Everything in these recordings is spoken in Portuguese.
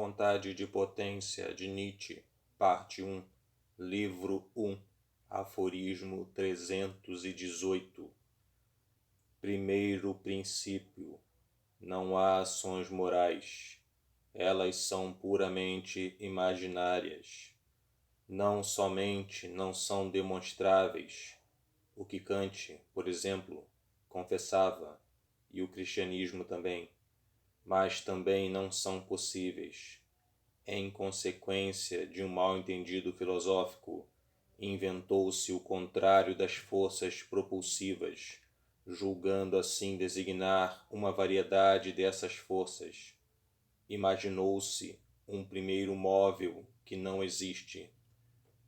Vontade de Potência de Nietzsche, parte 1, livro 1, aforismo 318. Primeiro princípio: não há ações morais, elas são puramente imaginárias. Não somente não são demonstráveis, o que Kant, por exemplo, confessava, e o cristianismo também, mas também não são possíveis. Em consequência de um mal-entendido filosófico, inventou-se o contrário das forças propulsivas, julgando assim designar uma variedade dessas forças. Imaginou-se um primeiro móvel que não existe.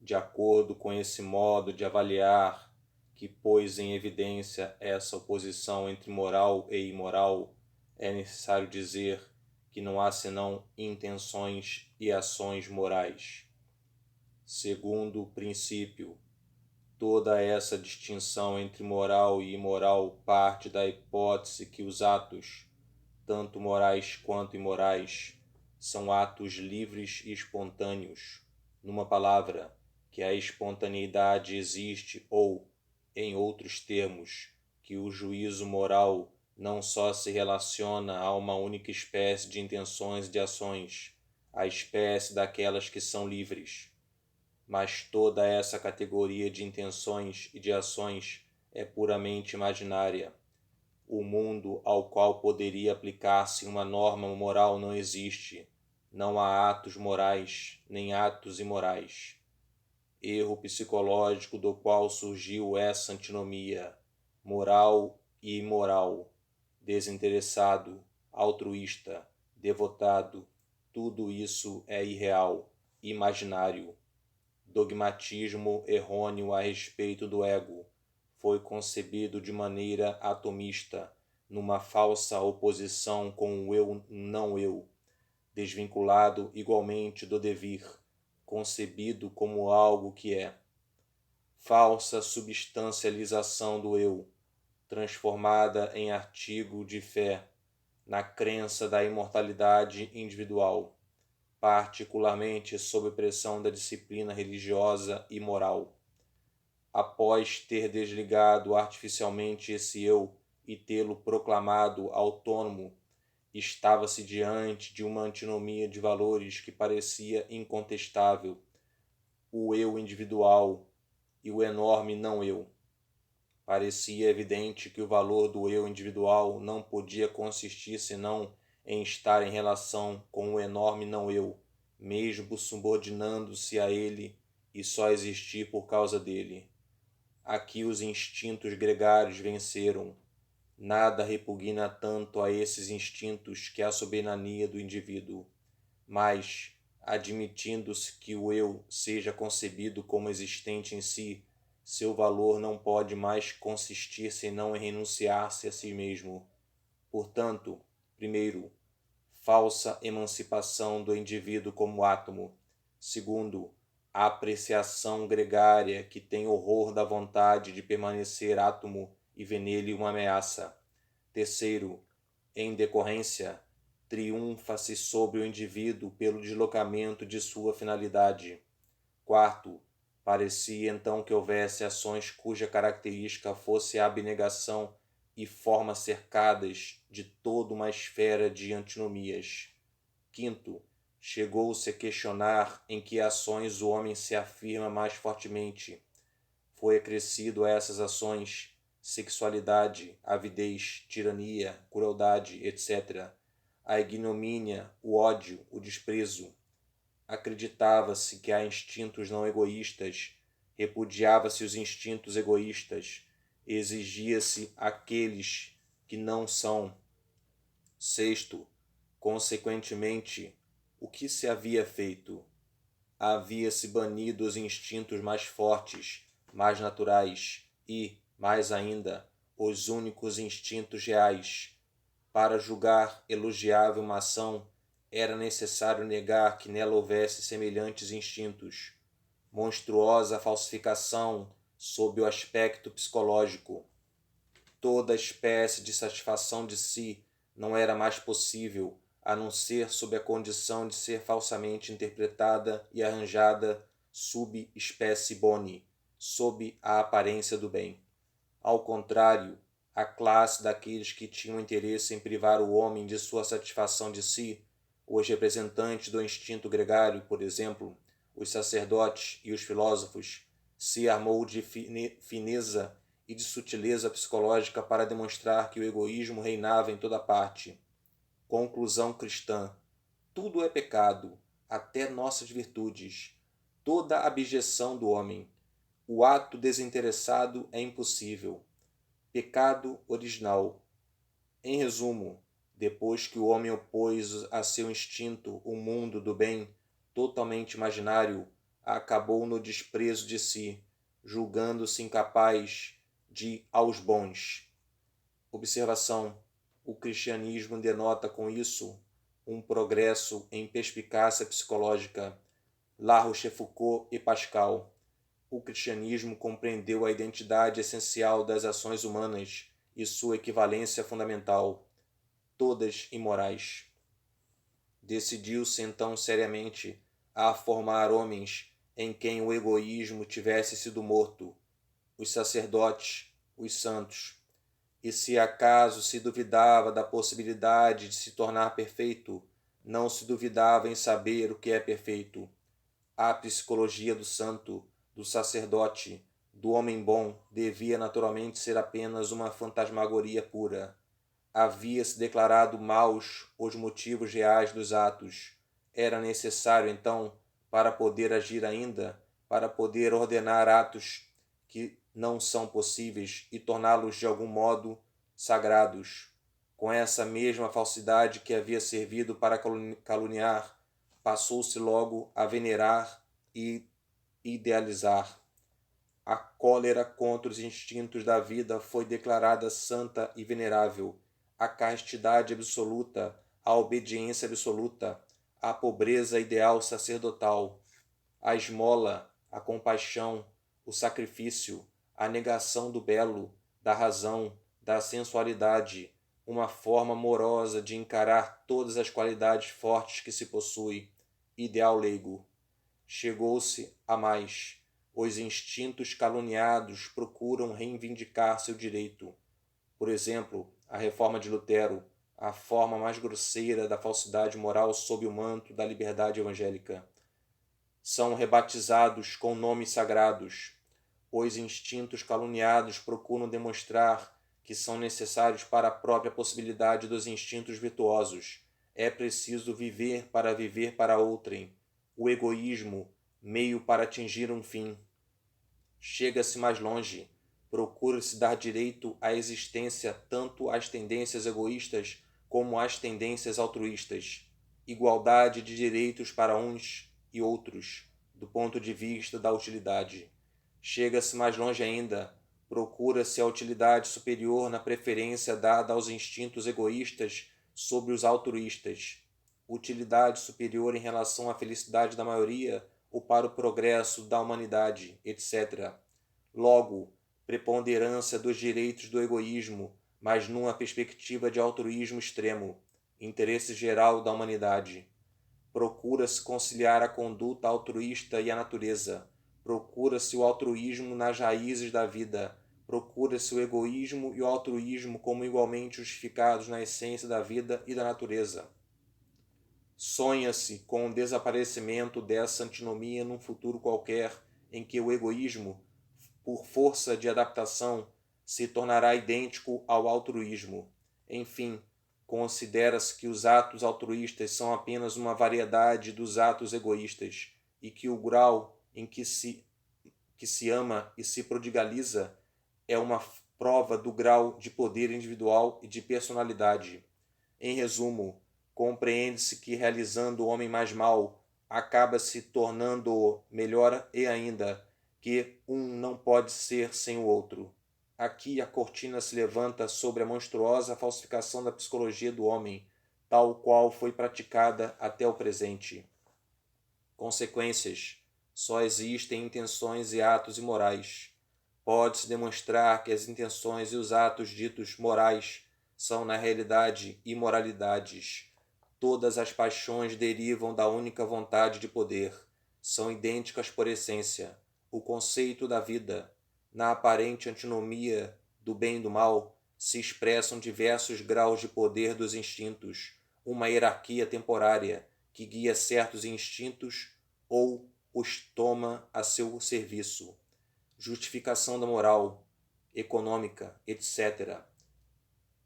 De acordo com esse modo de avaliar, que pôs em evidência essa oposição entre moral e imoral, é necessário dizer que não há senão intenções e ações morais. Segundo princípio, toda essa distinção entre moral e imoral parte da hipótese que os atos, tanto morais quanto imorais, são atos livres e espontâneos. Numa palavra, que a espontaneidade existe ou, em outros termos, que o juízo moral não só se relaciona a uma única espécie de intenções e de ações, a espécie daquelas que são livres, mas toda essa categoria de intenções e de ações é puramente imaginária. O mundo ao qual poderia aplicar-se uma norma moral não existe. Não há atos morais, nem atos imorais. Erro psicológico do qual surgiu essa antinomia, moral e imoral, desinteressado, altruísta, devotado, tudo isso é irreal, imaginário. Dogmatismo errôneo a respeito do ego foi concebido de maneira atomista, numa falsa oposição com o eu não eu, desvinculado igualmente do devir, concebido como algo que é. Falsa substancialização do eu, transformada em artigo de fé, na crença da imortalidade individual, particularmente sob pressão da disciplina religiosa e moral. Após ter desligado artificialmente esse eu e tê-lo proclamado autônomo, estava-se diante de uma antinomia de valores que parecia incontestável: o eu individual e o enorme não-eu. Parecia evidente que o valor do eu individual não podia consistir senão em estar em relação com o enorme não-eu, mesmo subordinando-se a ele e só existir por causa dele. Aqui os instintos gregários venceram. Nada repugna tanto a esses instintos que a soberania do indivíduo. Mas, admitindo-se que o eu seja concebido como existente em si, seu valor não pode mais consistir senão em renunciar-se a si mesmo. Portanto, primeiro, falsa emancipação do indivíduo como átomo. Segundo, a apreciação gregária que tem horror da vontade de permanecer átomo e vê nele uma ameaça. Terceiro, em decorrência, triunfa-se sobre o indivíduo pelo deslocamento de sua finalidade. Quarto, parecia então que houvesse ações cuja característica fosse a abnegação e forma cercadas de toda uma esfera de antinomias. Quinto, chegou-se a questionar em que ações o homem se afirma mais fortemente. Foi acrescido a essas ações sexualidade, avidez, tirania, crueldade, etc., a ignomínia, o ódio, o desprezo. Acreditava-se que há instintos não egoístas, repudiava-se os instintos egoístas, exigia-se aqueles que não são. Sexto, consequentemente, o que se havia feito? Havia-se banido os instintos mais fortes, mais naturais e, mais ainda, os únicos instintos reais. Para julgar elogiável uma ação, era necessário negar que nela houvesse semelhantes instintos. Monstruosa falsificação sob o aspecto psicológico. Toda espécie de satisfação de si não era mais possível, a não ser sob a condição de ser falsamente interpretada e arranjada sub specie boni, sob a aparência do bem. Ao contrário, a classe daqueles que tinham interesse em privar o homem de sua satisfação de si, os representantes do instinto gregário, por exemplo, os sacerdotes e os filósofos, se armou de fineza e de sutileza psicológica para demonstrar que o egoísmo reinava em toda parte. Conclusão cristã: tudo é pecado, até nossas virtudes, toda abjeção do homem. O ato desinteressado é impossível. Pecado original. Em resumo, depois que o homem opôs a seu instinto o mundo do bem, totalmente imaginário, acabou no desprezo de si, julgando-se incapaz de aos bons. Observação: o cristianismo denota com isso um progresso em perspicácia psicológica. La Rochefoucauld e Pascal. O cristianismo compreendeu a identidade essencial das ações humanas e sua equivalência fundamental, todas imorais. Decidiu-se então seriamente a formar homens em quem o egoísmo tivesse sido morto, os sacerdotes, os santos. E se acaso se duvidava da possibilidade de se tornar perfeito, não se duvidava em saber o que é perfeito. A psicologia do santo, do sacerdote, do homem bom, devia naturalmente ser apenas uma fantasmagoria pura. Havia-se declarado maus os motivos reais dos atos. Era necessário, então, para poder agir ainda, para poder ordenar atos que não são possíveis e torná-los de algum modo sagrados. Com essa mesma falsidade que havia servido para caluniar, passou-se logo a venerar e idealizar. A cólera contra os instintos da vida foi declarada santa e venerável. A castidade absoluta, a obediência absoluta, a pobreza ideal sacerdotal, a esmola, a compaixão, o sacrifício, a negação do belo, da razão, da sensualidade, uma forma amorosa de encarar todas as qualidades fortes que se possui, ideal leigo. Chegou-se a mais. Os instintos caluniados procuram reivindicar seu direito. Por exemplo, a reforma de Lutero, a forma mais grosseira da falsidade moral sob o manto da liberdade evangélica. São rebatizados com nomes sagrados. Os instintos caluniados procuram demonstrar que são necessários para a própria possibilidade dos instintos virtuosos. É preciso viver para outrem. O egoísmo, meio para atingir um fim. Chega-se mais longe. Procura-se dar direito à existência tanto às tendências egoístas como às tendências altruístas. Igualdade de direitos para uns e outros, do ponto de vista da utilidade. Chega-se mais longe ainda. Procura-se a utilidade superior na preferência dada aos instintos egoístas sobre os altruístas. Utilidade superior em relação à felicidade da maioria ou para o progresso da humanidade, etc. Logo, preponderância dos direitos do egoísmo, mas numa perspectiva de altruísmo extremo, interesse geral da humanidade. Procura-se conciliar a conduta altruísta e a natureza. Procura-se o altruísmo nas raízes da vida. Procura-se o egoísmo e o altruísmo como igualmente justificados na essência da vida e da natureza. Sonha-se com o desaparecimento dessa antinomia num futuro qualquer em que o egoísmo, por força de adaptação, se tornará idêntico ao altruísmo. Enfim, considera-se que os atos altruístas são apenas uma variedade dos atos egoístas e que o grau em que se ama e se prodigaliza é uma prova do grau de poder individual e de personalidade. Em resumo, compreende-se que realizando o homem mais mau, acaba se tornando-o melhor e ainda que um não pode ser sem o outro. Aqui a cortina se levanta sobre a monstruosa falsificação da psicologia do homem, tal qual foi praticada até o presente. Consequências. Só existem intenções e atos imorais. Pode-se demonstrar que as intenções e os atos ditos morais são, na realidade, imoralidades. Todas as paixões derivam da única vontade de poder. São idênticas por essência. O conceito da vida, na aparente antinomia do bem e do mal, se expressam diversos graus de poder dos instintos, uma hierarquia temporária que guia certos instintos ou os toma a seu serviço. Justificação da moral, econômica, etc.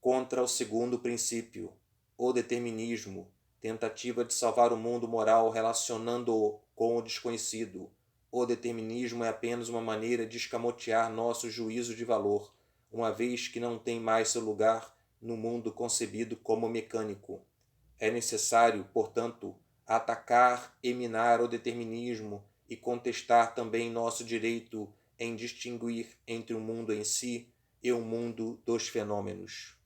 Contra o segundo princípio, o determinismo, tentativa de salvar o mundo moral relacionando-o com o desconhecido. O determinismo é apenas uma maneira de escamotear nosso juízo de valor, uma vez que não tem mais seu lugar no mundo concebido como mecânico. É necessário, portanto, atacar e minar o determinismo e contestar também nosso direito em distinguir entre o mundo em si e o mundo dos fenômenos.